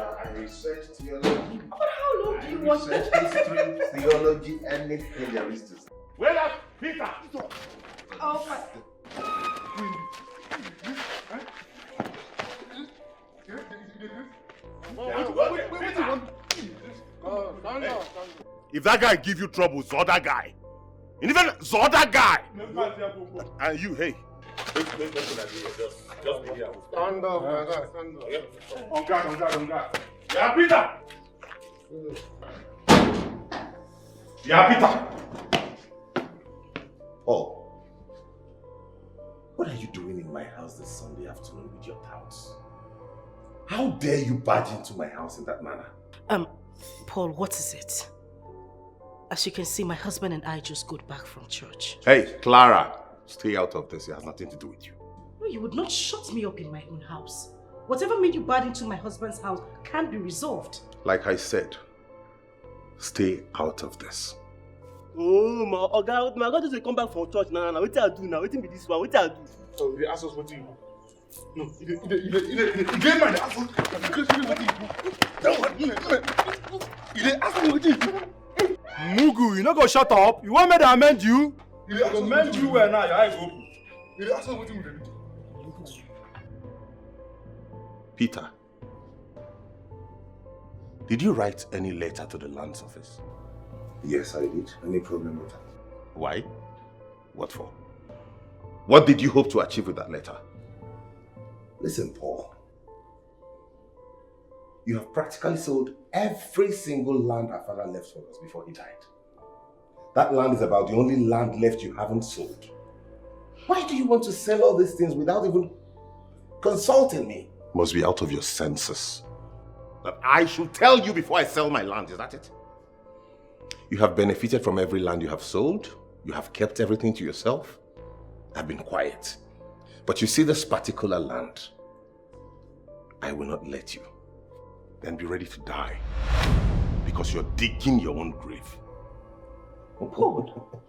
I research theology. But how long do you want? Research history, theology, anything there is to say. Where up, Peter? Oh my. If that guy give you trouble, Zoda guy. And even Zoda guy. And you, hey. Just be here. Stand up, my guy, stand up. On guard. Yeah, Peter. Yeah, Peter. Paul, what are you doing in my house this Sunday afternoon with your touts? How dare you barge into my house in that manner? Paul, what is it? As you can see, my husband and I just got back from church. Hey, Clara, stay out of this. It has nothing to do with you. No, you would not shut me up in my own house. Whatever made you bad into my husband's house can't be resolved. Like I said, stay out of this. Oh, my God doesn't come back from church now. What I do now? What be this one? What I do? So they ask us what you do. No, you didn't mind ask us because you what you do. You didn't ask me what you do. Mugu, you not gonna shut up? You want me to amend you? You didn't amend you where now your eyes open. You didn't ask us what you do. Peter, did you write any letter to the lands office? Yes, I did. Any problem with that? Why? What for? What did you hope to achieve with that letter? Listen, Paul. You have practically sold every single land our father left for us before he died. That land is about the only land left you haven't sold. Why do you want to sell all these things without even consulting me? Must be out of your senses. That I should tell you before I sell my land, is that it? You have benefited from every land you have sold. You have kept everything to yourself. I've been quiet. But you see this particular land, I will not let you. Then be ready to die. Because you're digging your own grave. Paul.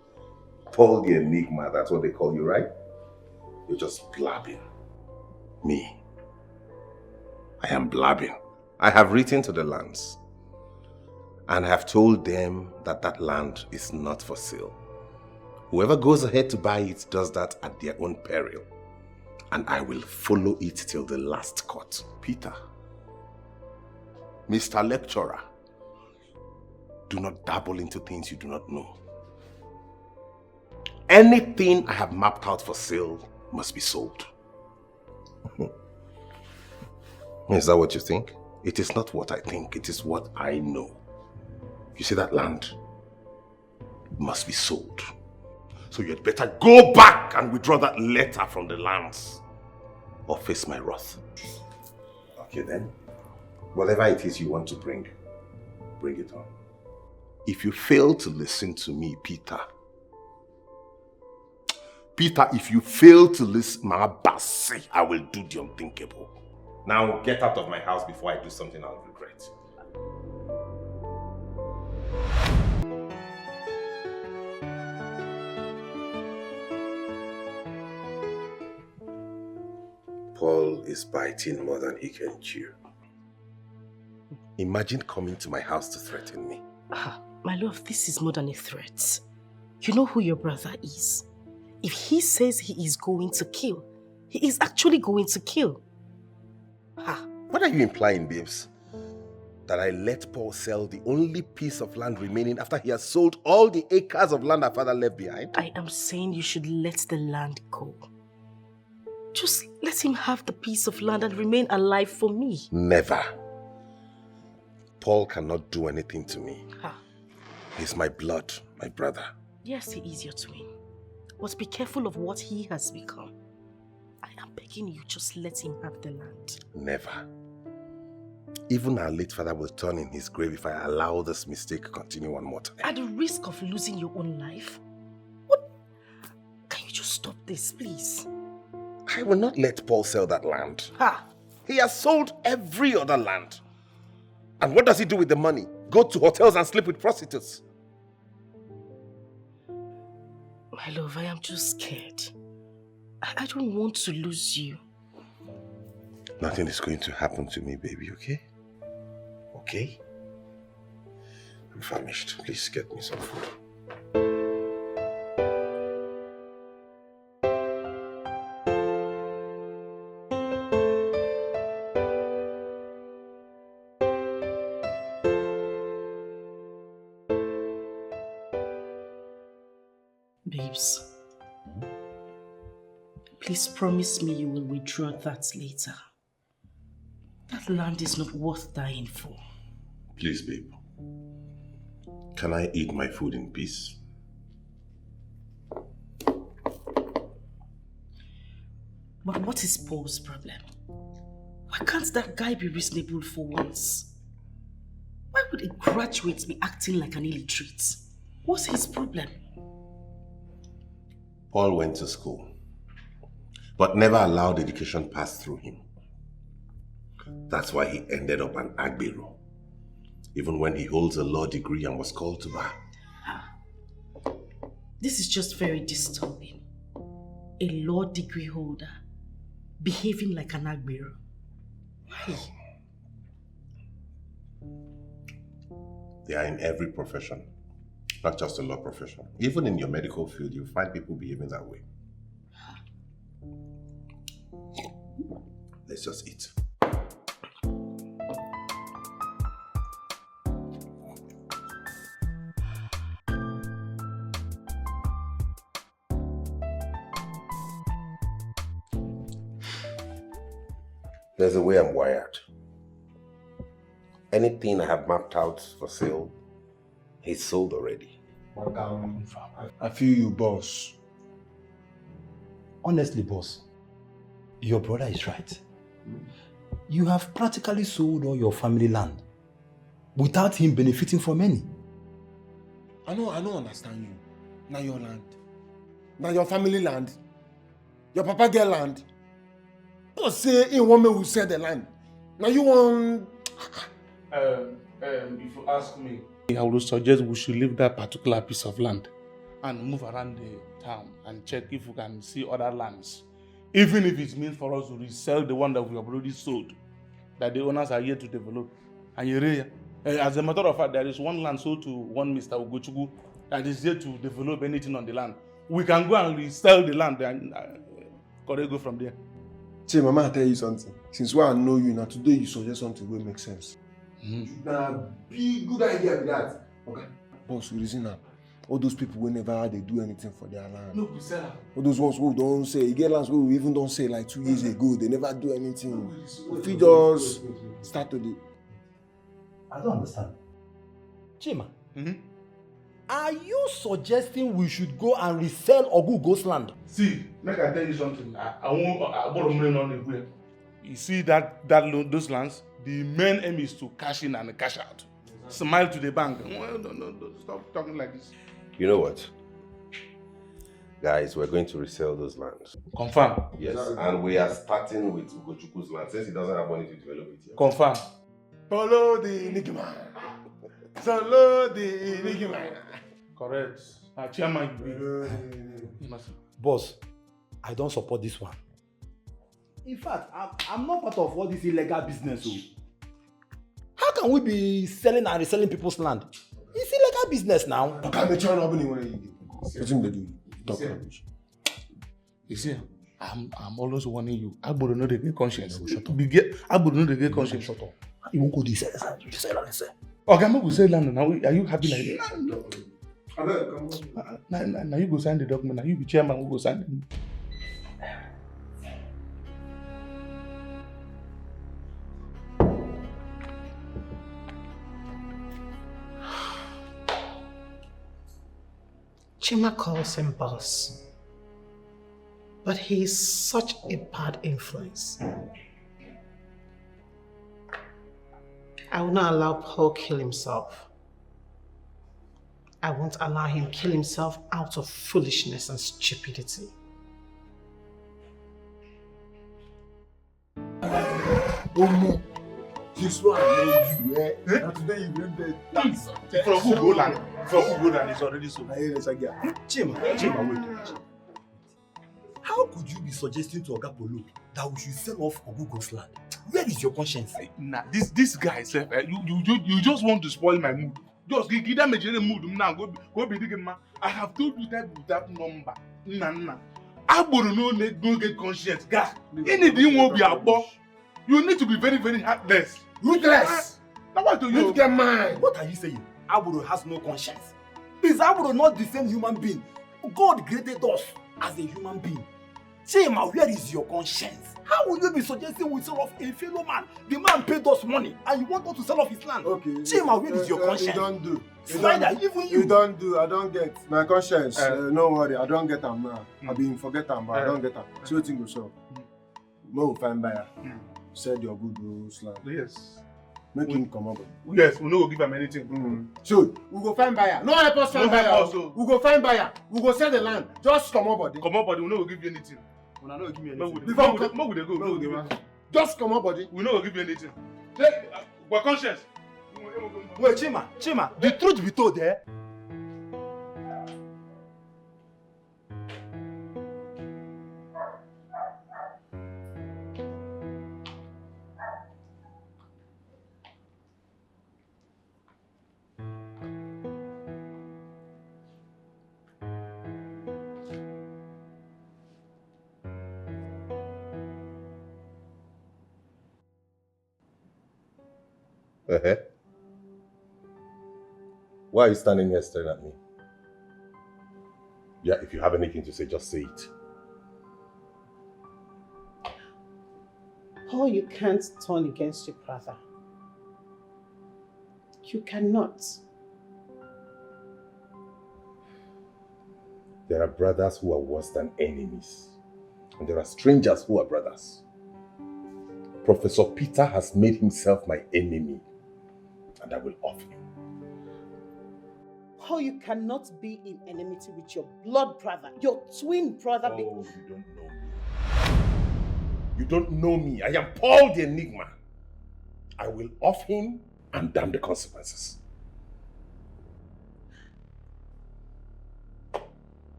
Paul the Enigma, that's what they call you, right? You're just blabbing. Me. I am blabbing. I have written to the lands. And I have told them that that land is not for sale. Whoever goes ahead to buy it does that at their own peril. And I will follow it till the last cut. Peter, Mr. Lecturer, do not dabble into things you do not know. Anything I have mapped out for sale must be sold. Is that what you think? It is not what I think, it is what I know. You see that land? It must be sold. So you had better go back and withdraw that letter from the lands or face my wrath. Okay then. Whatever it is you want to bring it on. If you fail to listen to me, Peter, if you fail to listen, I will do the unthinkable. Now get out of my house before I do something I'll regret. Paul is biting more than he can chew. Imagine coming to my house to threaten me. My love, this is more than a threat. You know who your brother is. If he says he is going to kill, he is actually going to kill. What are you implying, babes? that I let Paul sell the only piece of land remaining after he has sold all the acres of land our father left behind? I am saying you should let the land go. Just let him have the piece of land and remain alive for me. Never. Paul cannot do anything to me. He's my blood, my brother. Yes, he is your twin. But be careful of what he has become. I am begging you, just let him have the land. Never. Even our late father will turn in his grave if I allow this mistake to continue one more time. At the risk of losing your own life? What? Can you just stop this, please? I will not let Paul sell that land. Ha! He has sold every other land. And what does he do with the money? Go to hotels and sleep with prostitutes. My love, I am just scared. I don't want to lose you. Nothing is going to happen to me, baby, okay? Okay? I'm famished. Please get me some food. Babes, please promise me you will withdraw that later. That land is not worth dying for. Please, babe. Can I eat my food in peace? But what is Paul's problem? Why can't that guy be reasonable for once? Why would a graduate be acting like an illiterate? What's his problem? Paul went to school, but never allowed education pass through him. That's why he ended up an agbero, even when he holds a law degree and was called to bar. This is just very disturbing. A law degree holder behaving like an agbero. Why? They are in every profession, not just the law profession. Even in your medical field, you find people behaving that way. Let's just eat. There's a way I'm wired. Anything I have mapped out for sale, it's sold already. I feel you, boss. Honestly, boss, your brother is right. You have practically sold all your family land without him benefiting from any. I don't understand you. Now your land. Now your family land. Your papa get land. Boss say in one man will sell the land. Now you want... If you ask me, I would suggest we should leave that particular piece of land and move around the town and check if we can see other lands. Even if it means for us to resell the one that we have already sold, that the owners are yet to develop. And as a matter of fact, there is one land sold to one Mr. Ugochukwu that is yet to develop anything on the land. We can go and resell the land and go from there. Say, Mama, I tell you something. Since when I know you, now today you suggest something will make sense. Now, big good idea with that. Okay. Boss, reason now. All those people whenever they do anything for their land. No, we sell them. All those ones who don't say, you get lands who we even don't say like 2 years ago, they never do anything. If you just start to do. I don't understand. Chima, are you suggesting we should go and resell Ogugo's land? See, make I tell you something. I want money on the way. You see those lands? The main aim is to cash in and cash out. Smile to the bank. No, stop talking like this. You know what? Guys, we're going to resell those lands. Confirm. Yes, and we are starting with Ugochukwu's land since he doesn't have money to develop it yet. Confirm. Follow the enigma. Follow the enigma. Correct. Chairman, you be. Boss, I don't support this one. In fact, I'm not part of all this illegal business. How can we be selling and reselling people's land? It's illegal business now. Okay, I'm trying to open anywhere you get. What they do? Talk rubbish. You see, I'm always warning you. I would not get conscience. Shut up. I would not get conscience. Shut up. You won't go this side. You sell land, sir. Okay, we say land now. Are you happy like that? No. Now you go sign the document. Now you be chairman. We go sign it. Chima calls him boss, but he is such a bad influence. I will not allow Paul kill himself. I won't allow him kill himself out of foolishness and stupidity. Oh, this one I know you, eh? And today you went there. That's From who go land? From who go land is already so. Chima, wait. How could you be suggesting to Oga Polo that we should sell off Ogugo's land? Where is your conscience? Nah, this guy self, you just want to spoil my mood. Just give them a general mood now. Go be digging man. I have told you that number. Nah. I would no get conscience. Guys, anything won't be a boss. You need to be very, very heartless. ruthless. Now what do You you get mine. What are you saying? Aburo has no conscience. Is Aburo not the same human being? God created us as a human being. Chima, where is your conscience? How will you be suggesting we sell off a fellow man? The man paid us money and you want us to sell off his land? Okay. Chima, where is your conscience? You don't do. Spider, even you. You don't do. I don't get my conscience. No worry, I don't get them now. I been forget them, but I don't get them. See what thing go so. No fine buyer. Said your good rules land. Yes. Make him come up. Yes, we no go give him anything. So we go find buyer. No help us find No help buyer. us, oh. We go find buyer. We go sell the land. Just come up body. Come on, buddy, we no go give you anything. When I know give me No, anything. we dey go. No, we dey go. Just come up body. We no go give you anything. Take, we're conscious. Wait, Chima, the truth be told, eh? Why are you standing here staring at me? Yeah, if you have anything to say, just say it. Paul, you can't turn against your brother. You cannot. There are brothers who are worse than enemies. And there are strangers who are brothers. Professor Peter has made himself my enemy. And I will off him. Paul, you cannot be in enmity with your blood brother, your twin brother. Oh, you don't know me. You don't know me. I am Paul the Enigma. I will off him and damn the consequences.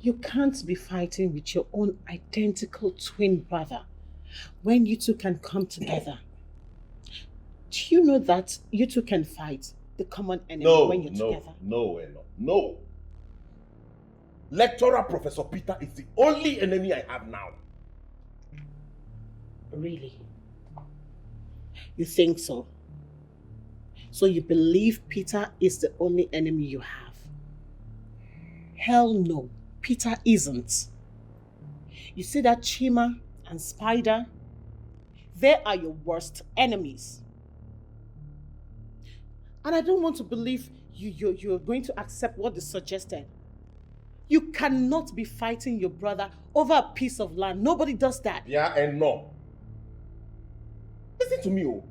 You can't be fighting with your own identical twin brother when you two can come together. Do you know that you two can fight the common enemy when you're together? No. Lecturer Professor Peter is the only enemy I have now. Really? You think so? So you believe Peter is the only enemy you have? Hell no, Peter isn't. You see that Chima and Spider? They are your worst enemies. And I don't want to believe you're going to accept what is suggested. You cannot be fighting your brother over a piece of land. Nobody does that. Yeah and no. Listen to me, oh.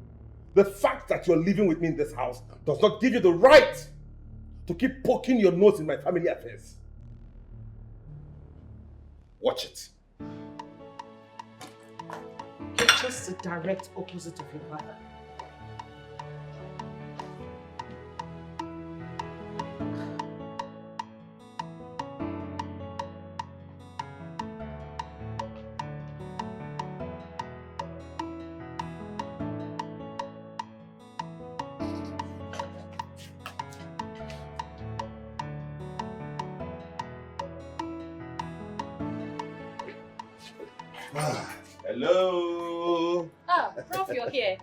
The fact that you're living with me in this house does not give you the right to keep poking your nose in my family affairs. Watch it. You're just the direct opposite of your brother. Hello. Ah, Prof, you're here.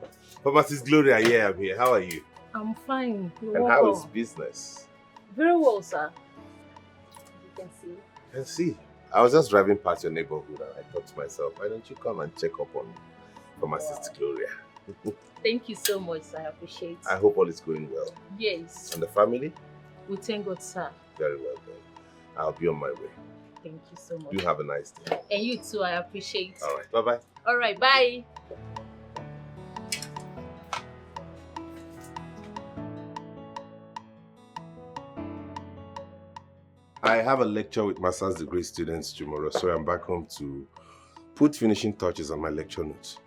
Pharmacist Gloria, yeah, I'm here. How are you? I'm fine. You're And welcome. how is business? Very well, sir. You can see. I can see. I was just driving past your neighborhood and I thought to myself, why don't you come and check up on Pharmacist Gloria? Thank you so much, sir. I appreciate it. I hope all is going well. Yes. And the family? We thank God, sir. Very well then. I'll be on my way. Thank you so much. You have a nice day. And you too, I appreciate it. Alright, bye-bye. Alright, bye. I have a lecture with master's degree students tomorrow, so I'm back home to put finishing touches on my lecture notes.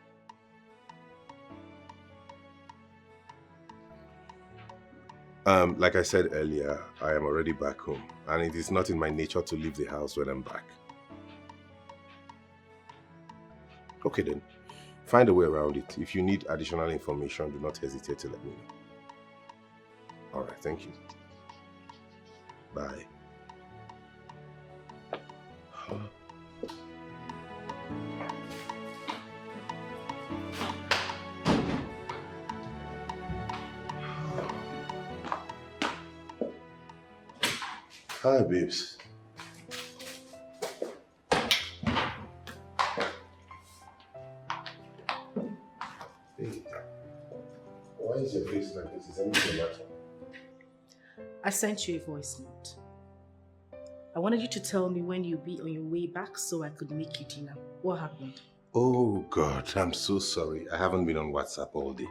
Like I said earlier, I am already back home, and it is not in my nature to leave the house when I'm back. Okay then, find a way around it. If you need additional information, do not hesitate to let me know. Alright, thank you. Bye. Hi, babes. Hey, why is your face like this? Is anything the matter? I sent you a voice note. I wanted you to tell me when you'll be on your way back so I could make you dinner. What happened? Oh God, I'm so sorry. I haven't been on WhatsApp all day.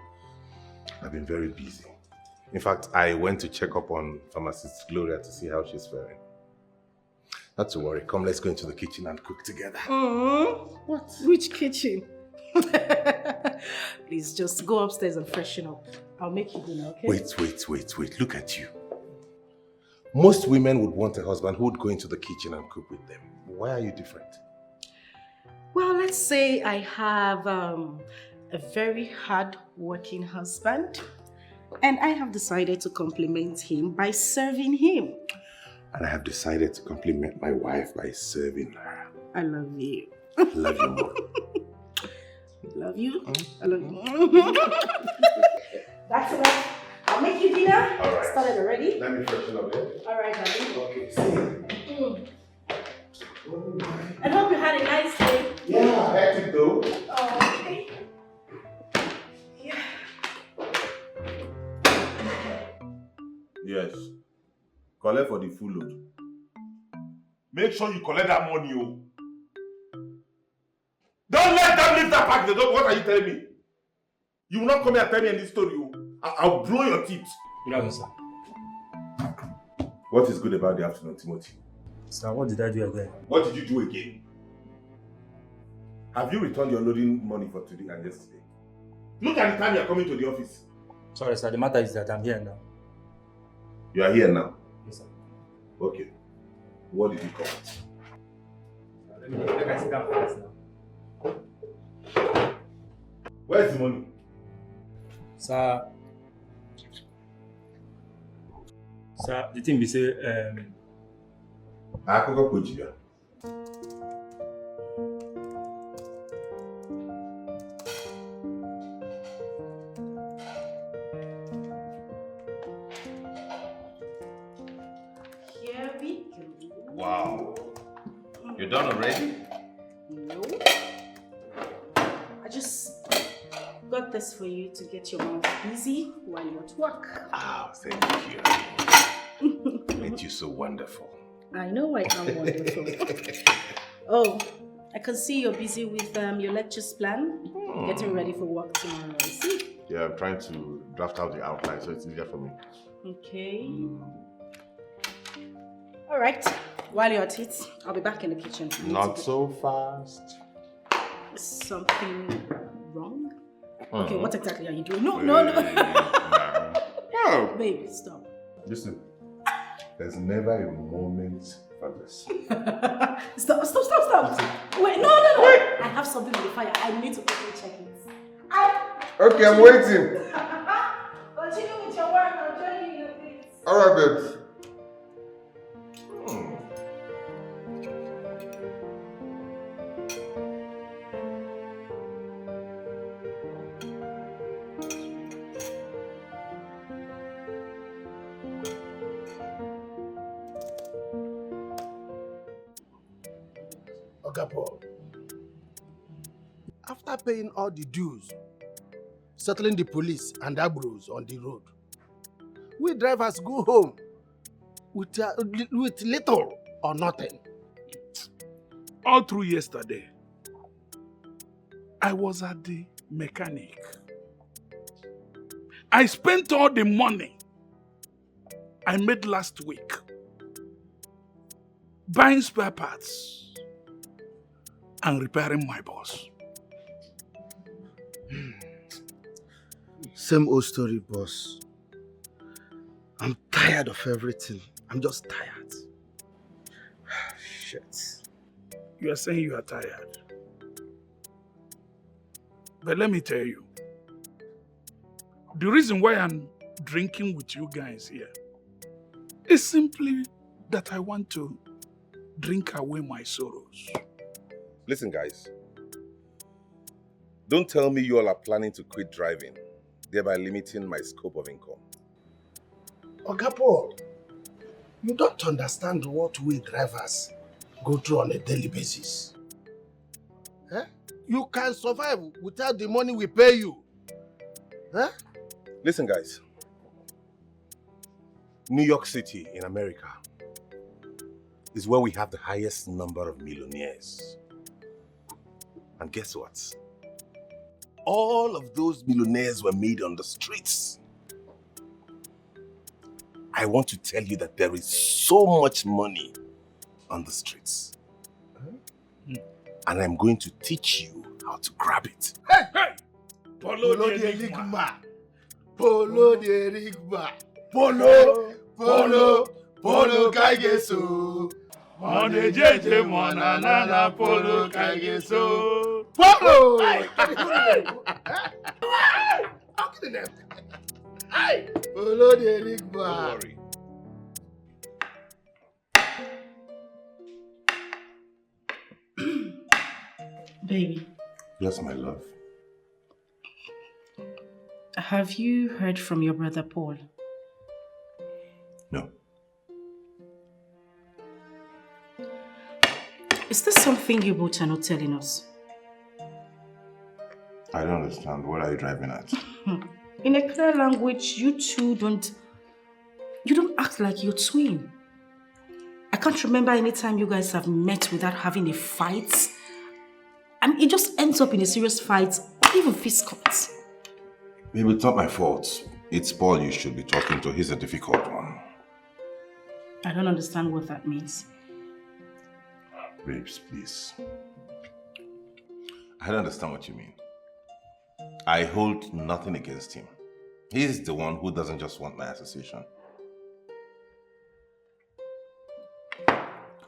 I've been very busy. In fact, I went to check up on Pharmacist Gloria to see how she's faring. Not to worry. Come, let's go into the kitchen and cook together. What? Which kitchen? Please, just go upstairs and freshen up. I'll make you dinner, okay? Wait. Look at you. Most women would want a husband who would go into the kitchen and cook with them. Why are you different? Well, let's say I have a very hard-working husband, and I have decided to compliment him by serving him. And I have decided to compliment my wife by serving her. I love you. I love you more. Love you. I love you. That's enough. I'll make you dinner. All right. Started already? Let me freshen up here. All right, darling. Okay, see. I hope you had a nice day. Yeah, hectic though. Oh, okay. Yeah. Yes. Collect for the full load. Make sure you collect that money, oh. Don't let them leave that package. What are you telling me? You will not come here and tell me any story, oh. I'll blow your teeth. Good afternoon, sir. What is good about the afternoon, Timothy? Sir, what did I do again? What did you do again? Have you returned your loading money for today and yesterday? Look at the time you are coming to the office. Sorry, sir. The matter is that I'm here now. You are here now? Yes, sir. Okay. What did you come at? Let me sit down first now. Where's the money? Sir, the thing be say, Akoko Kojiga. Here we go. Wow. You're done already? No. I just got this for you to get your mouth busy while you're at work. Ah, thank you. Ain't you so wonderful? I know I am wonderful. Oh, I can see you're busy with your lectures plan. Getting ready for work tomorrow, I see. Yeah, I'm trying to draft out the outline so it's easier for me. Okay. All right. While you're at it, I'll be back in the kitchen. Not so fast. Is something wrong? Okay, what exactly are you doing? No. Oh. Babe, stop. Listen, there's never a moment for this. Stop. Wait, no. I have something on the fire. I need to quickly check it. Okay, I'm waiting. Continue with your work. I'll join you in a bit. All right, babes. Oga Paul, after paying all the dues, settling the police and abros on the road, we drivers go home with little or nothing. All through yesterday, I was at the mechanic. I spent all the money I made last week buying spare parts and repairing my bus. Same old story, boss. I'm tired of everything. I'm just tired. Shit. You are saying you are tired. But let me tell you, the reason why I'm drinking with you guys here is simply that I want to drink away my sorrows. Listen, guys. Don't tell me you all are planning to quit driving, thereby limiting my scope of income. Oga Paul, you don't understand what we drivers go through on a daily basis. Eh? You can survive without the money we pay you. Eh? Listen, guys. New York City in America is where we have the highest number of millionaires. And guess what? All of those millionaires were made on the streets. I want to tell you that there is so much money on the streets. And I'm going to teach you how to grab it. Hey! Polo de Enigma. Polo de Enigma. Polo, polo, polo kaigeso. Mone jeje mona nana polo kaigeso. Polo! How can you Hey! Polo de Enigma. Don't worry. Baby. Yes, my love. Have you heard from your brother Paul? No. Is there something you both are not telling us? I don't understand. What are you driving at? In a clear language, you two don't act like you're twin. I can't remember any time you guys have met without having a fight. I mean, it just ends up in a serious fight, or even fist cuts. Maybe it's not my fault. It's Paul you should be talking to. He's a difficult one. I don't understand what that means. Babes, please. I don't understand what you mean. I hold nothing against him. He's the one who doesn't just want my association.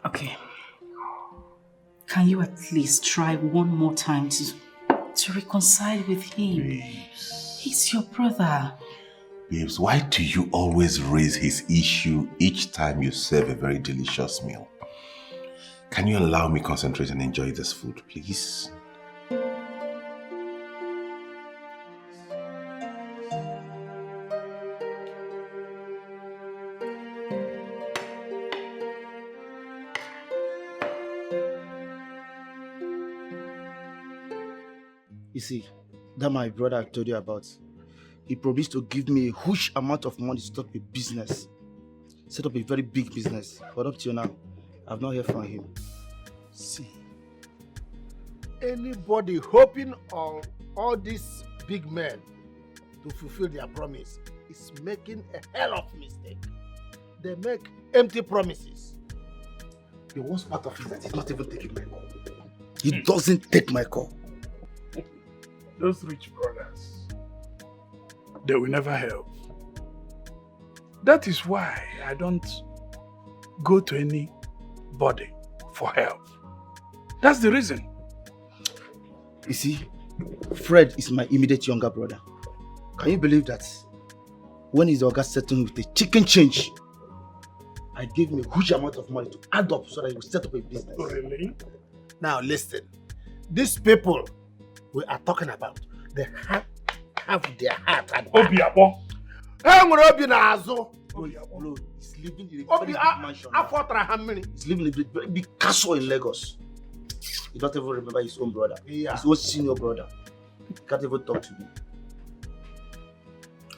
Okay. Can you at least try one more time to reconcile with him? Babes. He's your brother. Babes, why do you always raise his issue each time you serve a very delicious meal? Can you allow me concentrate and enjoy this food, please? You see, that my brother I told you about, he promised to give me a huge amount of money to start a business. Set up a very big business. But up to now, I've not heard from him. See, anybody hoping on all these big men to fulfill their promise is making a hell of a mistake. They make empty promises. The worst part of it is that he's not even taking my call. He doesn't take my call. Those rich brothers, they will never help. That is why I don't go to anybody for help. That's the reason. You see, Fred is my immediate younger brother. Can you believe that? When his Oga settled me with a chicken change, I gave him a huge amount of money to add up so that he would set up a business. Oh, really? Now listen, these people we are talking about, they have their heart at back. Obiabo. Bro, he's living in a very big mansion now. He's living in a very big castle in Lagos. He don't even remember his own brother. Yeah. His own senior brother. He can't even talk to me.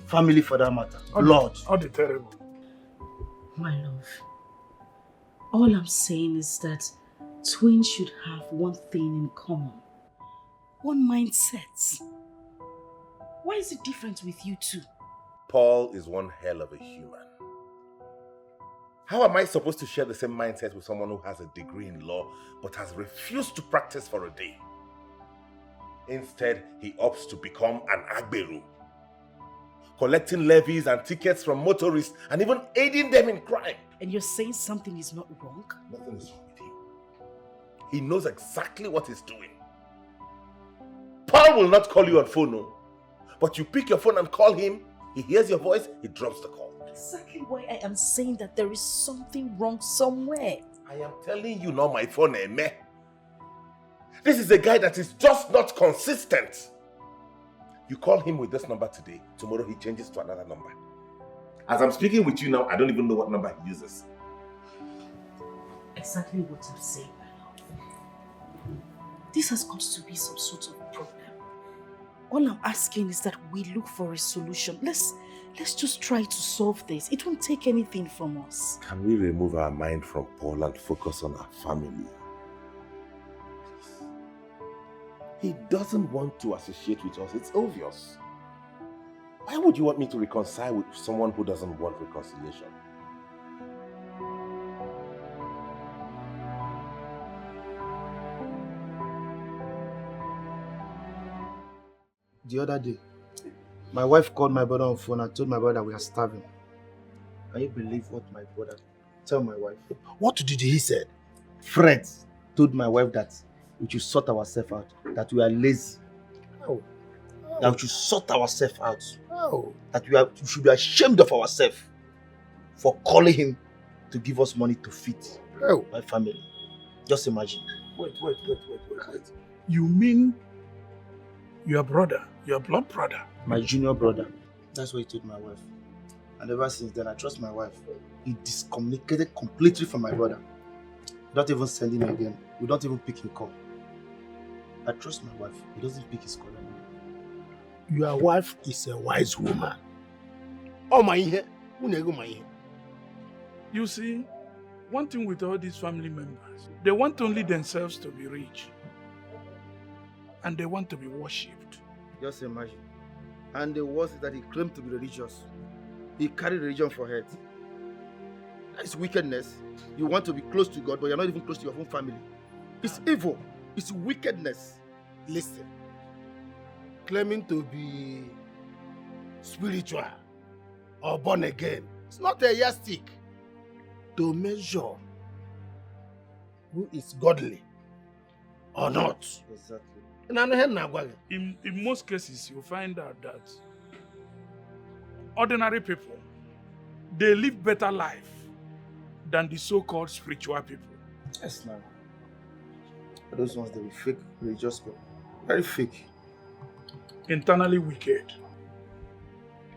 Family for that matter. Lord. How the terrible. My love, all I'm saying is that twins should have one thing in common. One mindset. Why is it different with you two? Paul is one hell of a human. How am I supposed to share the same mindset with someone who has a degree in law but has refused to practice for a day? Instead, he opts to become an agberu, collecting levies and tickets from motorists and even aiding them in crime. And you're saying something is not wrong? Nothing is wrong with him. He knows exactly what he's doing. Paul will not call you on phone, no. But you pick your phone and call him, he hears your voice, he drops the call. Exactly why I am saying that there is something wrong somewhere. I am telling you now, my phone, meh. This is a guy that is just not consistent. You call him with this number today, tomorrow he changes to another number. As I'm speaking with you now, I don't even know what number he uses. Exactly what I'm saying, my love. This has got to be some sort of problem. All I'm asking is that we look for a solution. Let's just try to solve this. It won't take anything from us. Can we remove our mind from Paul and focus on our family? He doesn't want to associate with us. It's obvious. Why would you want me to reconcile with someone who doesn't want reconciliation? The other day, my wife called my brother on phone and told my brother we are starving. Can you believe what my brother told my wife? What did he say? Fred told my wife that we should sort ourselves out, that we are lazy. Oh. That we should sort ourselves out. Oh. That we should be ashamed of ourselves for calling him to give us money to feed my family. Just imagine. Wait. You mean your brother, your blood brother? My junior brother. That's what he told my wife. And ever since then, I trust my wife. He discommunicated completely from my brother. Without even sending him again. We don't even pick his call. I trust my wife. He doesn't pick his call anymore. Your wife is a wise woman. Oh my here. You see, one thing with all these family members, they want only themselves to be rich. And they want to be worshipped. Just imagine. And the worst is that he claimed to be religious. He carried religion for head. That is wickedness. You want to be close to God, but you're not even close to your own family. It's evil. It's wickedness. Listen. Claiming to be spiritual or born again, it's not a yardstick to measure who is godly or not. Exactly. In most cases, you find out that ordinary people, they live better life than the so-called spiritual people. Yes, man. Those ones, they be fake religious people. Very fake. Internally wicked.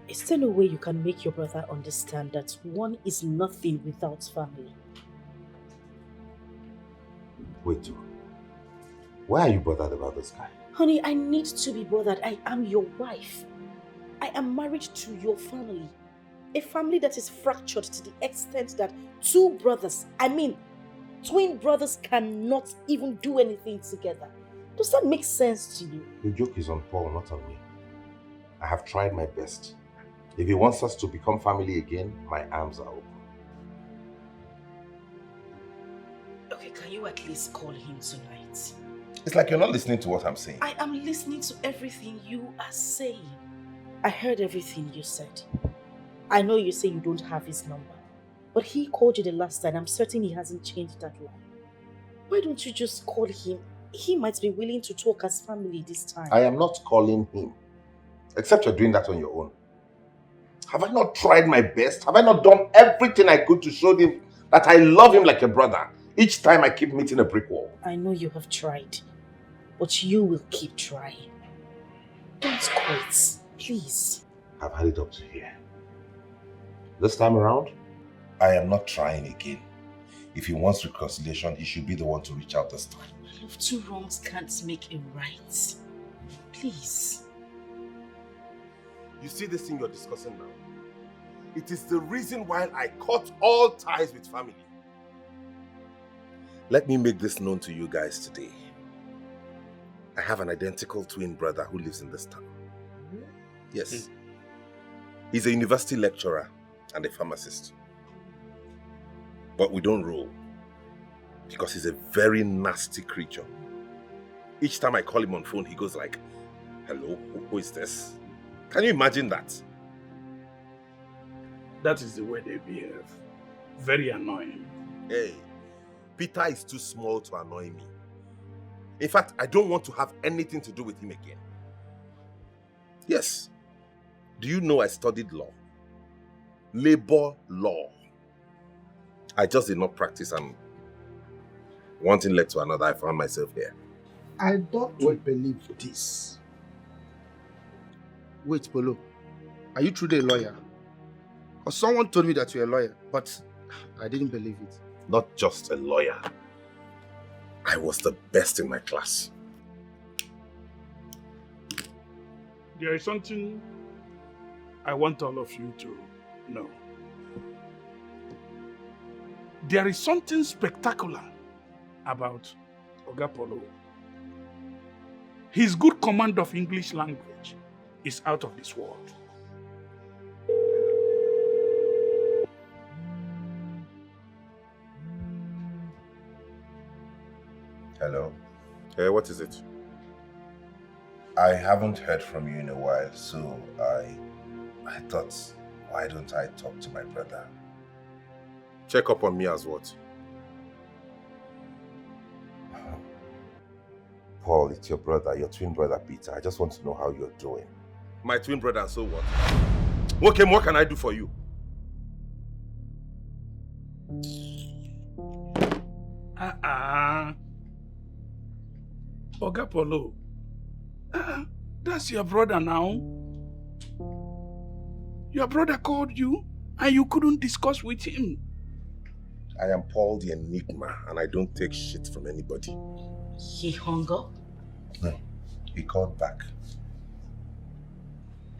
Is there no way you can make your brother understand that one is nothing without family? Wait, why are you bothered about this guy? Honey, I need to be bothered. I am your wife. I am married to your family. A family that is fractured to the extent that two brothers, twin brothers cannot even do anything together. Does that make sense to you? The joke is on Paul, not on me. I have tried my best. If he wants us to become family again, my arms are open. Okay, can you at least call him tonight? It's like you're not listening to what I'm saying. I am listening to everything you are saying. I heard everything you said. I know you say you don't have his number, but he called you the last time. I'm certain he hasn't changed that line. Why don't you just call him? He might be willing to talk as family this time. I am not calling him. Except you're doing that on your own. Have I not tried my best? Have I not done everything I could to show him that I love him like a brother? Each time I keep meeting a brick wall. I know you have tried, but you will keep trying. Don't quit, please. I've had it up to here. This time around, I am not trying again. If he wants reconciliation, he should be the one to reach out this time. If two wrongs can't make a right, please. You see this thing you're discussing now? It is the reason why I cut all ties with family. Let me make this known to you guys today. I have an identical twin brother who lives in this town. Yes. He's a university lecturer and a pharmacist. But we don't roll. Because he's a very nasty creature. Each time I call him on phone, he goes like, "Hello, who is this?" Can you imagine that? That is the way they behave. Very annoying. Hey, Peter is too small to annoy me. In fact, I don't want to have anything to do with him again. Yes. Do you know I studied law? Labor law. I just did not practice, and one thing led to another. I found myself here. I don't believe this. Wait, Polo. Are you truly a lawyer? Or someone told me that you're a lawyer, but I didn't believe it. Not just a lawyer. I was the best in my class. There is something I want all of you to know. There is something spectacular about Oga Polo. His good command of English language is out of this world. Hello? Hey, what is it? I haven't heard from you in a while, so I thought, why don't I talk to my brother? Check up on me as what? Paul, it's your brother, your twin brother Peter. I just want to know how you're doing. My twin brother, so what? Okay, what can I do for you? Oga Polo, that's your brother now. Your brother called you and you couldn't discuss with him. I am Paul the Enigma and I don't take shit from anybody. He hung up? No, he called back.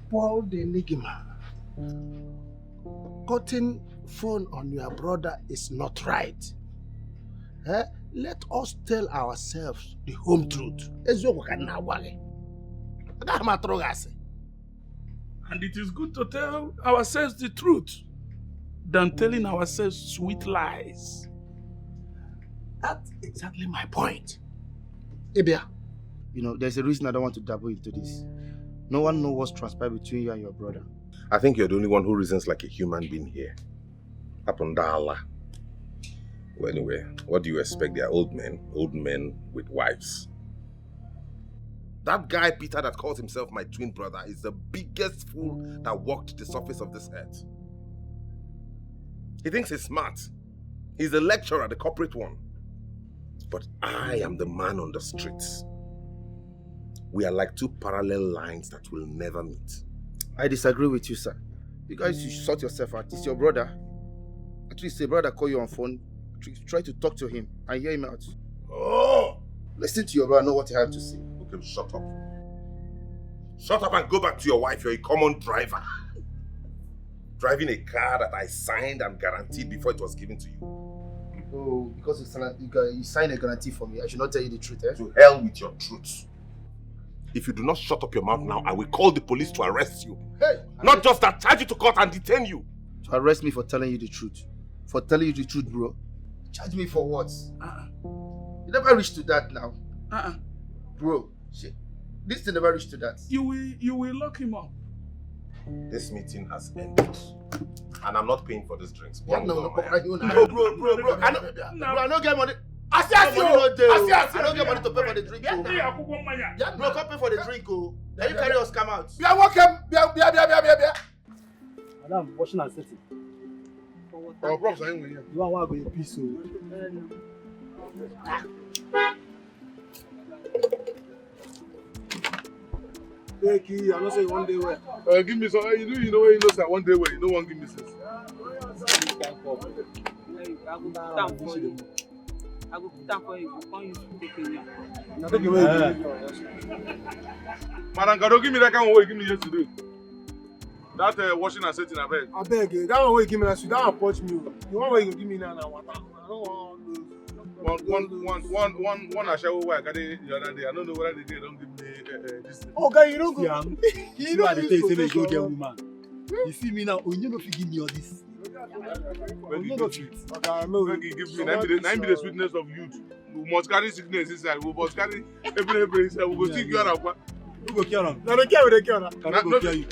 Paul the Enigma. Cutting phone on your brother is not right. Let us tell ourselves the home truth. And it is good to tell ourselves the truth than telling ourselves sweet lies. That's exactly my point. Ebia. You know, there's a reason I don't want to dabble into this. No one knows what's transpired between you and your brother. I think you're the only one who reasons like a human being here. Apundala. Well, anyway, what do you expect? They are old men with wives. That guy, Peter, that calls himself my twin brother, is the biggest fool that walked the surface of this earth. He thinks he's smart. He's the lecturer, the corporate one. But I am the man on the streets. We are like two parallel lines that will never meet. I disagree with you, sir. You guys should sort yourself out. It's your brother. At least your brother call you on phone. Try to talk to him and hear him out. Oh! Listen to your brother, know what he has to say. Okay, shut up. Shut up and go back to your wife. You're a common driver. Driving a car that I signed and guaranteed before it was given to you. Oh, because you signed a guarantee for me. I should not tell you the truth, eh? To hell with your truth. If you do not shut up your mouth now, I will call the police to arrest you. Hey! Not just that, charge you to court and detain you. To arrest me for telling you the truth. For telling you the truth, bro. Charge me for what? You never reached to that now. Bro, shit. This thing never reached to that. You will lock him up. This meeting has ended. And I'm not paying for these drinks. Yeah, no, bro. I don't get money. I don't get money to pay for the drink. Bro, come pay for the drink. Then you carry us come out. Madam, washing and setting. Oh, bro, I'm with you. You are going to peace. Hey, Key, I'm not saying one day where. Give me some. You know, say one day where you don't want to give me sense. you. I go put down for you. I go put down for you. Come use to take it. Now take away. Madam, can you give me that kind of way you give me yesterday? That washing and setting, I beg. I beg you. That one way you give me last week, that one punch me. The one way you give me now, water. I don't want those. One Ashawo where I got it the other day. I don't know whether they don't give me this thing. Oh, guy, you don't go. You know what they say, make you get woman. You see me now, you know if you give me all this. When you give me, now be the sweetness of youth. We must carry sickness inside. We must carry every inside. We go see you out of. Who go care them? No, they care, they care. Can I go care you?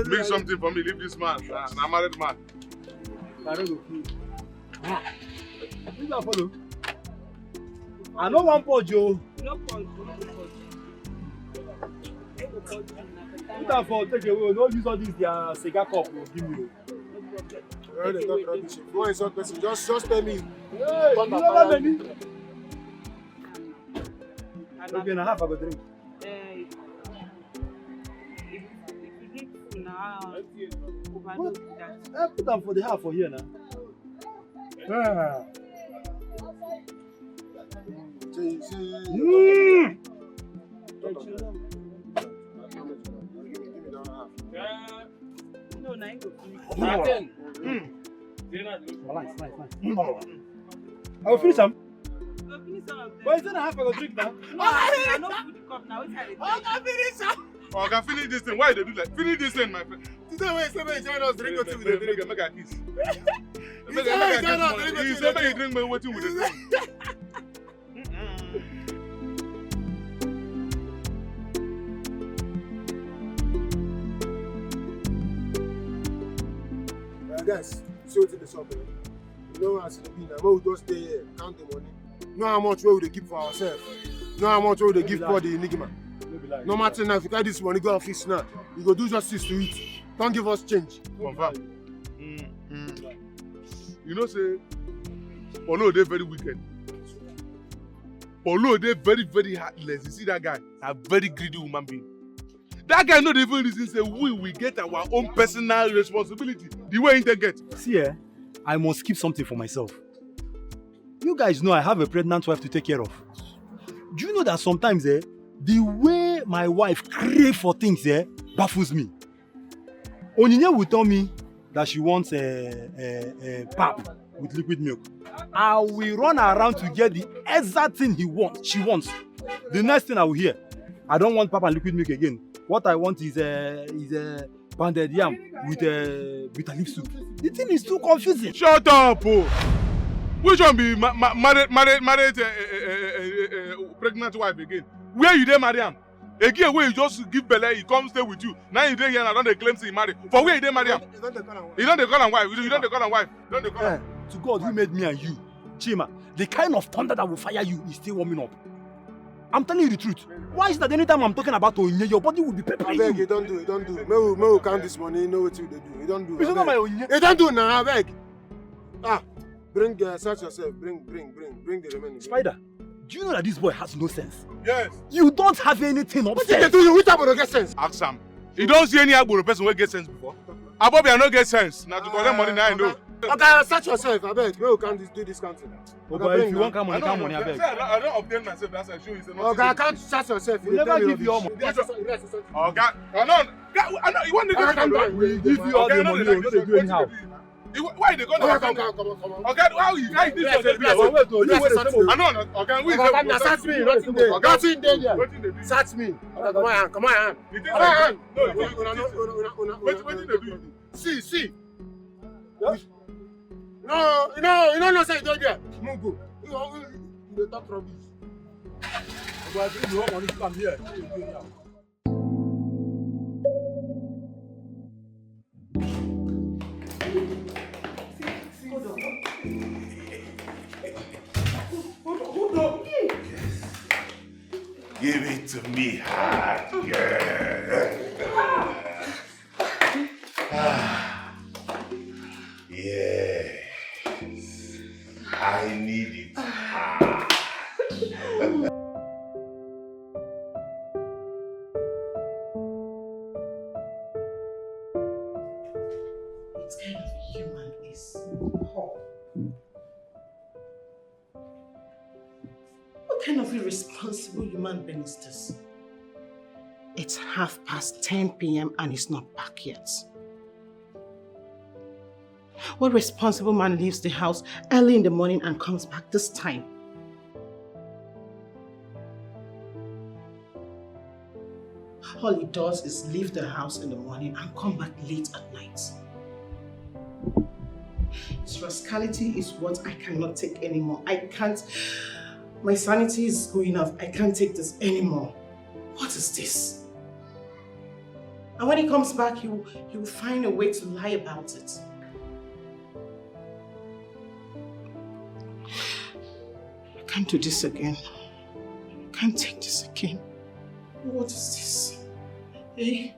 Make something for me. Leave this man. I'm a married man. I don't go care. Who's that follow? I know one purge, yo. No point. Put that for take away. Don't use all this their cigar cup. Give me. They talk rubbish. Go insult person. Just tell me. Hey, you never many. Okay, now half I go drink. If you drink food now, overload that. Put them for the half for here now. No, now you go finish. Nice. I will finish them. Go finish some of them. But it's not half I go drink now. I know food the cup now. I can finish this thing. Why they do that? Finish this thing, my friend. Today when somebody join us drink what we dey drink. Make a kiss. He said make you drink my what you with the drink. Guys, see what's in the shop. You know as it be now, we just stay here, count the money. Know how much we dey keep for ourselves. Know how much we dey give for the enigma. No matter now, if you carry this money go office now, you go do justice to it. Don't give us change. Confirm. You know, say, Polo they very wicked. Polo they very, very heartless. You see that guy? A very greedy human being. That guy not even reason say we get our own personal responsibility. The way he get. See, I must keep something for myself. You guys know I have a pregnant wife to take care of. Do you know that sometimes the way my wife crave for things baffles me? Onyinye will tell me that she wants a pap with liquid milk. I will run around to get the exact thing she wants. The next thing I will hear, I don't want pap and liquid milk again. What I want is pounded yam with bitter leaf soup. The thing is too confusing. Shut up, oh. Which one be married pregnant wife again? Where you there, Mariam? Again, where you just give belly, he come stay with you. Now you there here and I don't claim say he married. For where you there, Mariam? You don't call him wife. You don't call him wife. Don't they call him? To God who made me and you, Chima, the kind of thunder that will fire you is still warming up. I'm telling you the truth. Why is it that anytime I'm talking about Onyinye, your body will be peppering you? Don't do it. May we count this money, you know what you do. You don't do it. It's not my Onyinye. You don't do now, I beg. Bring, search yourself. Bring the remaining. Spider, do you know that this boy has no sense? Yes. You don't have anything upstairs. What did they do you? Which type of get sense? Ask Sam. You don't see any Agboro person who get sense before. Abobi, I don't get sense. Now to collect money now I know. Okay, search yourself, I beg. May we can't do this counting. Okay, if you want come money, I beg. I don't obtain myself, that's why I show you. Okay, I can't search yourself. We'll never give you all money. Okay, I know. You want to we give you all the money, you don't do anyhow. Why they going to come on? Okay, how you guys this? I know. Okay, we search me. Nothing there. Search me. Come on. What did they do? See. No, you know, say don't there. Mungu. You talk rubbish. But if you want money to come here, Give it to me hard, girl. Yes, I need it hard. What kind of human is Paul? What kind of irresponsible human being is this? It's 10:30 p.m. and he's not back yet. What responsible man leaves the house early in the morning and comes back this time? All he does is leave the house in the morning and come back late at night. His rascality is what I cannot take anymore. I can't. My sanity is going off. I can't take this anymore. What is this? And when he comes back, he will find a way to lie about it. I can't do this again. I can't take this again. What is this? Eh?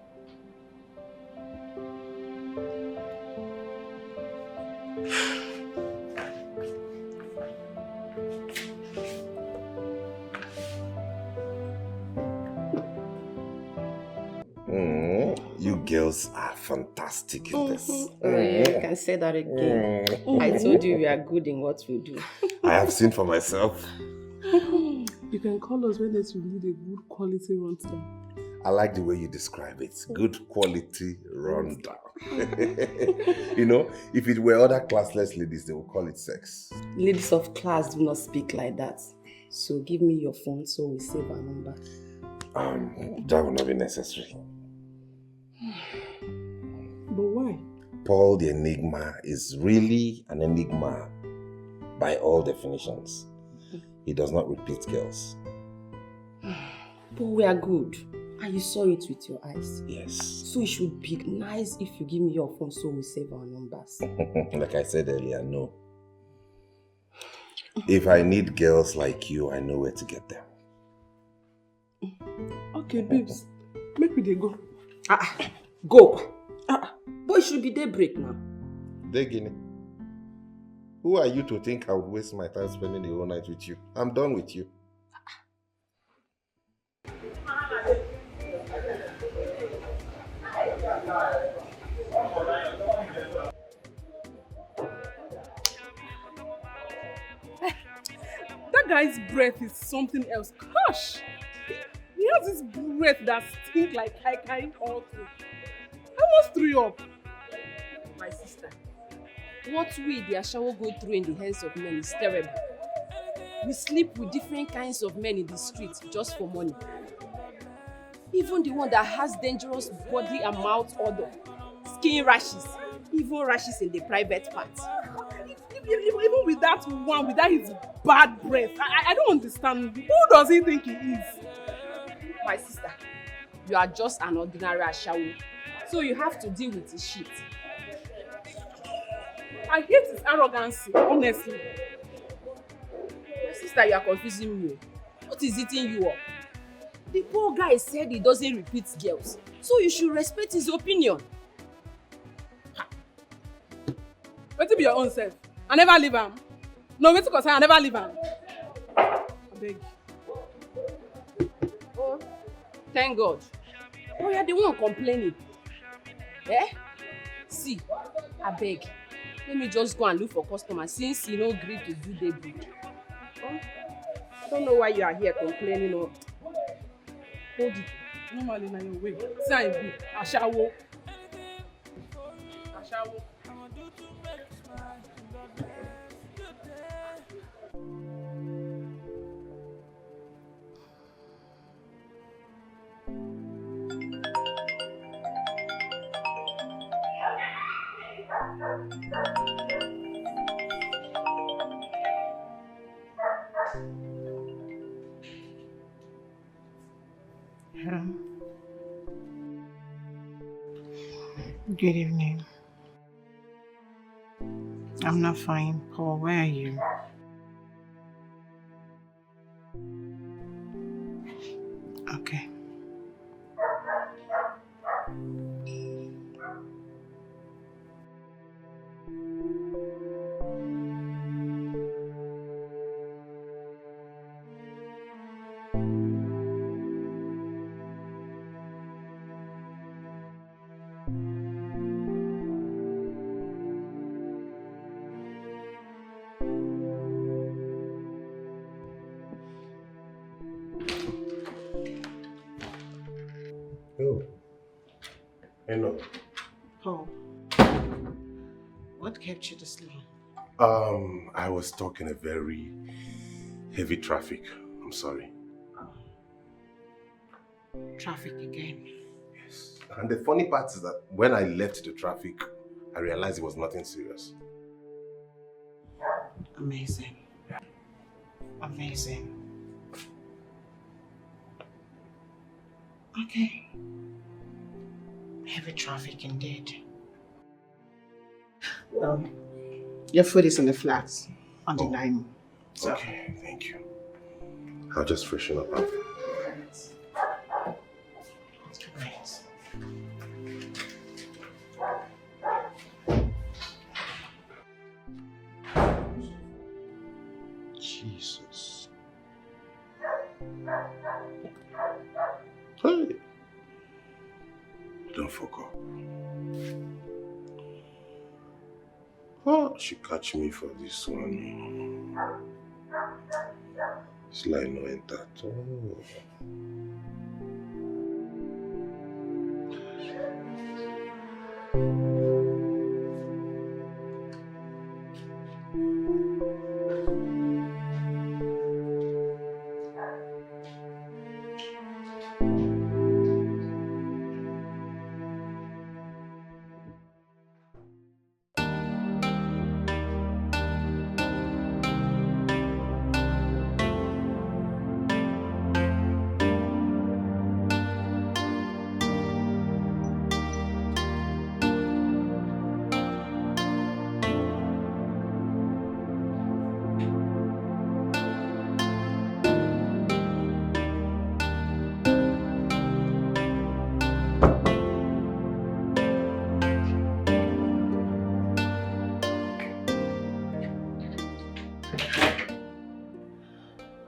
You girls are fantastic in this. You can say that again. I told you we are good in what we do. I have seen for myself. You can call us when there's really a good quality rundown. I like the way you describe it. Good quality rundown. You know, if it were other classless ladies, they would call it sex. Ladies of class do not speak like that. So give me your phone so we save our number. That will not be necessary. But why? Paul the Enigma is really an enigma by all definitions. He does not repeat girls. But we are good. And you saw it with your eyes. Yes. So it should be nice if you give me your phone so we save our numbers. Like I said earlier, no. If I need girls like you, I know where to get them. Okay, babes. Make we dey go. Go. But it should be daybreak now. Degini. Who are you to think I would waste my time spending the whole night with you? I'm done with you. That guy's breath is something else. Gosh! He has this breath that stinks like kai all through. I almost threw you up. My sister, what we the Ashawo go through in the hands of men is terrible. We sleep with different kinds of men in the streets just for money. Even the one that has dangerous body and mouth odor, skin rashes, even rashes in the private parts. Even with that one, with that his bad breath, I don't understand. Who does he think he is? My sister, you are just an ordinary Ashawo, so you have to deal with his shit. I hate his arrogance, honestly. My sister, you are confusing me. What is eating you up? The poor guy said he doesn't repeat girls, so you should respect his opinion. Wait to be your own self. I never leave him. No, wait to concern, I never leave him. I beg. Oh, thank God. Oh, you're the one complaining. Eh? See, I beg. Let me just go and look for customers since you no agree to do daybreak. Oh, I don't know why you are here complaining or... Hold it. Normally na your way. See how it be. Ashawo. Ashawo. Good evening. I'm not fine, Paul. Where are you? Okay. I know. Paul, what kept you this long? I was stuck in a very heavy traffic. I'm sorry. Traffic again. Yes. And the funny part is that when I left the traffic, I realized it was nothing serious. Amazing. Amazing. Okay. Heavy traffic indeed. Well, your food is in the flats on the dining. So. Okay, thank you. I'll just freshen up after. Right. Jesus. Hey. Don't fuck up. Oh, she catch me for this one. It's like no enter at all.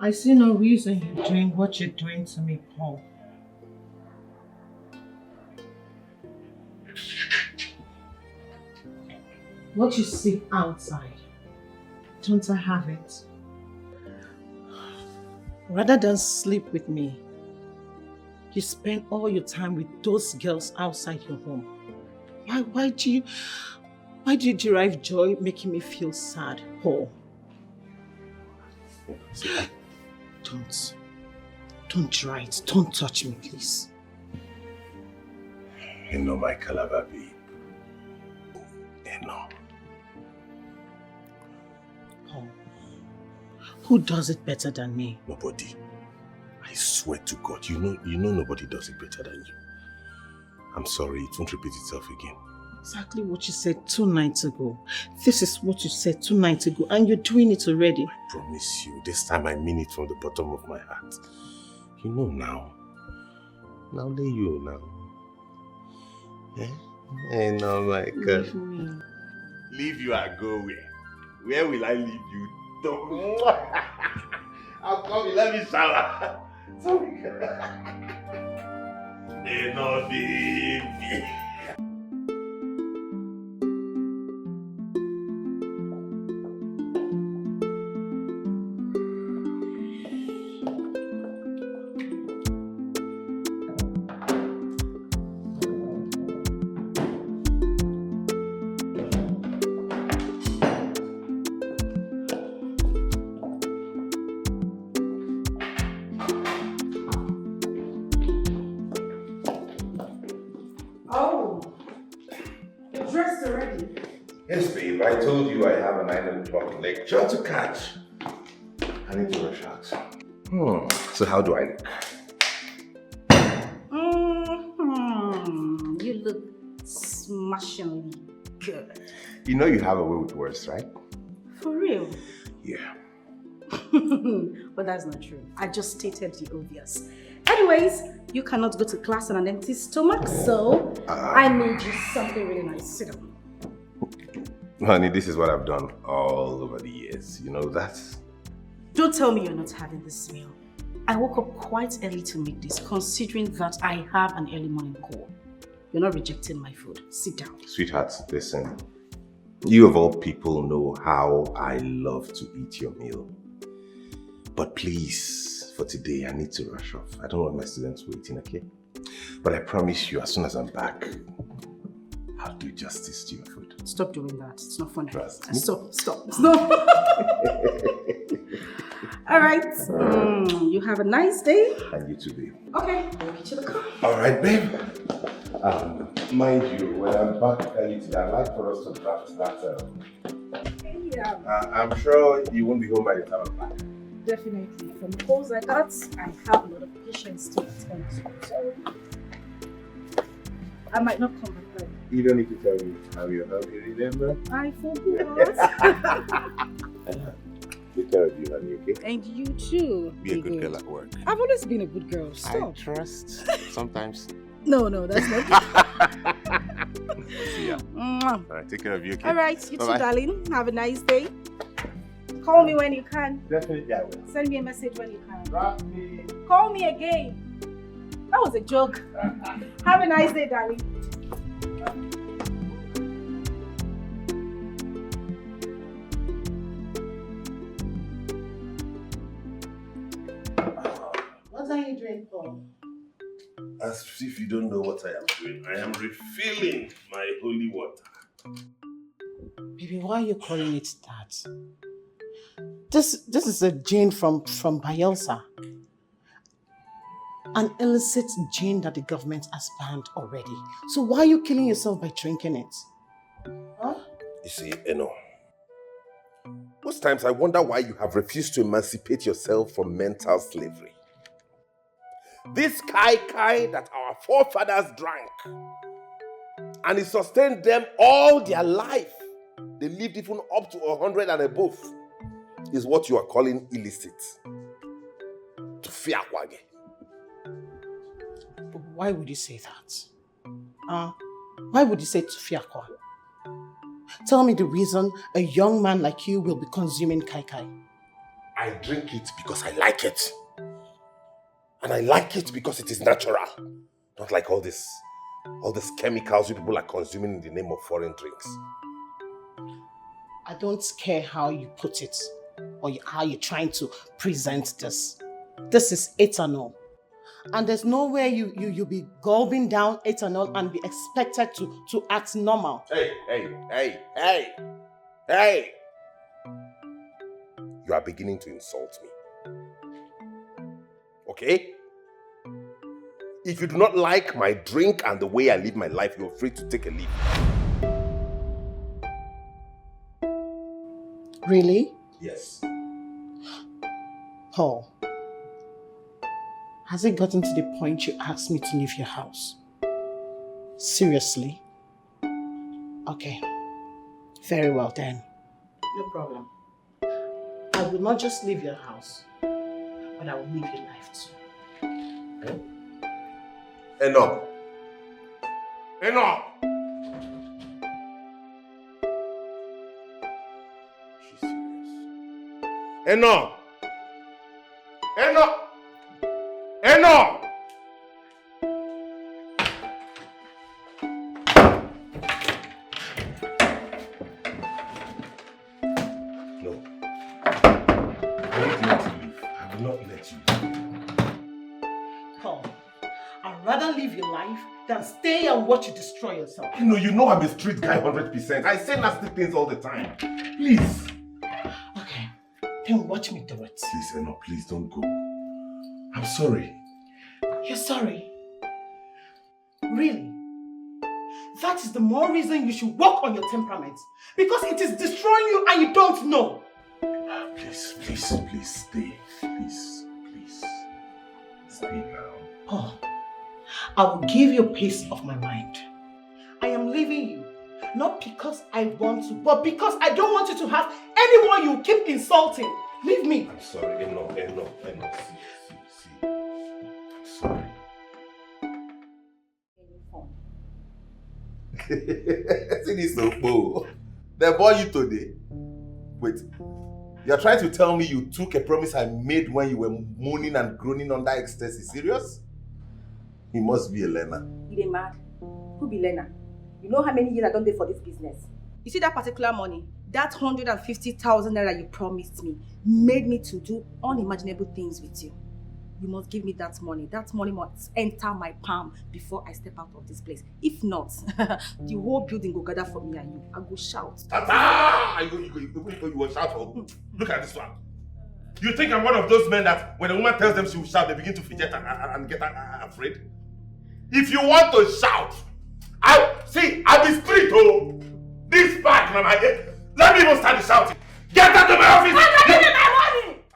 I see no reason you're doing what you're doing to me, Paul. What you see outside, don't I have it? Rather than sleep with me, you spend all your time with those girls outside your home. Why do you derive joy making me feel sad, Paul? Don't try it. Don't touch me, please. You know my Calabar babe. You know. Paul, who does it better than me? Nobody. I swear to God, you know nobody does it better than you. I'm sorry, it won't repeat itself again. Exactly what you said 2 nights ago. This is what you said 2 nights ago, and you're doing it already. I promise you, this time I mean it from the bottom of my heart. You know now. Now lay you now. Eh? I know, my God. Leave me. Leave you and go where? Where will I leave you? Don't. I'll come in, let me shower. Sorry. Hey, no, baby. Yes, babe, I told you I have a 9 o'clock lecture to catch. I need to rush out. So how do I look? You look smashingly good. You know you have a way with words, right? For real? Yeah. But that's not true. I just stated the obvious. Anyways, you cannot go to class on an empty stomach, so I made you something really nice. Sit down. Honey, this is what I've done all over the years. You know that? Don't tell me you're not having this meal. I woke up quite early to make this, considering that I have an early morning call. You're not rejecting my food. Sit down. Sweetheart, listen. You of all people know how I love to eat your meal. But please, for today, I need to rush off. I don't want my students waiting, okay? But I promise you, as soon as I'm back, I'll do justice to your food. Stop doing that. It's not funny. Trust me. Stop. All right. You have a nice day. And you too, babe. Okay. I'll get you the car. All right, babe. Mind you, when I'm back early today, I'd like for us to draft that. Yeah. I'm sure you won't be home by the time I'm back. Definitely. From calls like that, I have a lot of patience to attend to. So I might not come back then. You don't need to tell me how you're happy, remember? I forgot. Take care of you, honey, okay? And you too. Be a good girl at work. I've always been a good girl. Stop. I trust. Sometimes. No, that's not good. See ya. All right, take care of you, okay? All right, you Bye-bye. too, darling. Have a nice day. Call me when you can. Definitely, I will. Send me a message when you can. Draft me. Call me again. That was a joke. Have a nice day, darling. What are you doing, Paul? As if you don't know what I am doing. I am refilling my holy water. Baby, why are you calling it that? This is a gene from Bielsa. An illicit gene that the government has banned already. So why are you killing yourself by drinking it? Huh? You see, Eno, most times I wonder why you have refused to emancipate yourself from mental slavery. This kai that our forefathers drank, and it sustained them all their life. They lived even up to 100 and above, is what you are calling illicit. To fear kwage. But why would you say that? Why would you say Tufiakwa? Tell me the reason a young man like you will be consuming kai. I drink it because I like it. And I like it because it is natural. Not like all these chemicals you people are consuming in the name of foreign drinks. I don't care how you put it or how you're trying to present this. This is ethanol. And there's no way you'll be gulping down ethanol and be expected to act normal. Hey! You are beginning to insult me. Okay? If you do not like my drink and the way I live my life, you're free to take a leave. Really? Yes. Paul, has it gotten to the point you asked me to leave your house? Seriously? Okay. Very well then. No problem. I will not just leave your house, but I will leave your life too. Okay? Enough! She's serious. Enough! No. I need you to leave. I will not let you. Paul, I'd rather live your life than stay and watch you destroy yourself. You know I'm a street guy 100%. I say nasty things all the time. Please. Okay, then watch me do it. Please, Eno, please don't go. I'm sorry. You're sorry? Really? That is the more reason you should work on your temperament. Because it is destroying you and you don't know. Please, stay. Please. Stay now. Paul, I will give you peace of my mind. I am leaving you. Not because I want to, but because I don't want you to have anyone you keep insulting. Leave me. I'm sorry, Eno. See. I'm sorry. See this so cool. They bought you today. Wait. You're trying to tell me you took a promise I made when you were moaning and groaning under ecstasy? Serious? He must be a learner. You dey mad? Who be learner? You know how many years I don't pay for this business? You see that particular money? That 150,000 naira you promised me made me to do unimaginable things with you. you must give me that money. That money must enter my palm before I step out of this place. If not, the whole building will gather for me and you. I go shout. You will shout for. Look at this one. You think I'm one of those men that when a woman tells them she will shout, they begin to fidget and get afraid? If you want to shout, I'll be street, oh! This back, my head. Let me even start shouting. Get out of my office!